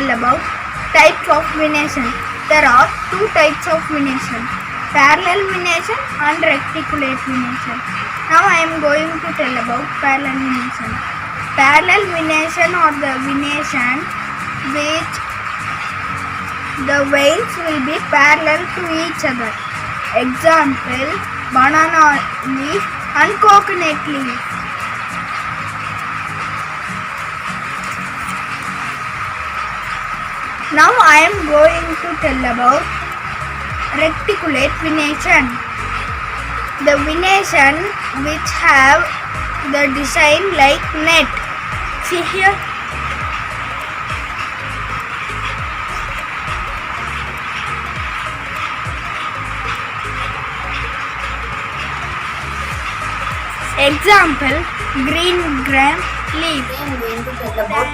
tell about types of venation. There are two types of venation, parallel venation and reticulate venation. Now I am going to tell about parallel venation. Parallel venation or the venation which the veins will be parallel to each other. Example, banana leaf and coconut leaf. Now I am going to tell about reticulate venation. The venation which have the design like net. See here. Example, green gram leaf. I am going to tell about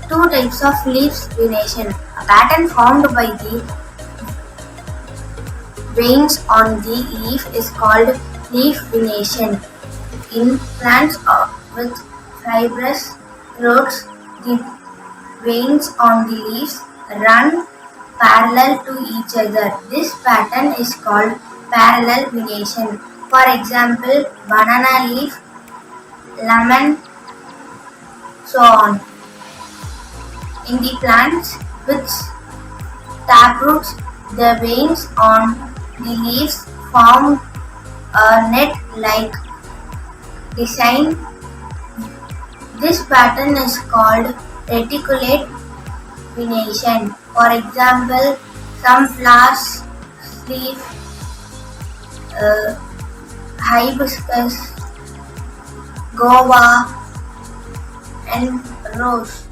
two types of leaves venation. A pattern formed by the veins on the leaf is called leaf venation. In plants with fibrous roots, the veins on the leaves run parallel to each other. This pattern is called parallel venation. For example, banana leaf, lemon, so on. In the plants with taproots, the veins on the leaves form a net-like design. This pattern is called reticulate venation. For example, some flowers, leaf, hibiscus, guava, and rose.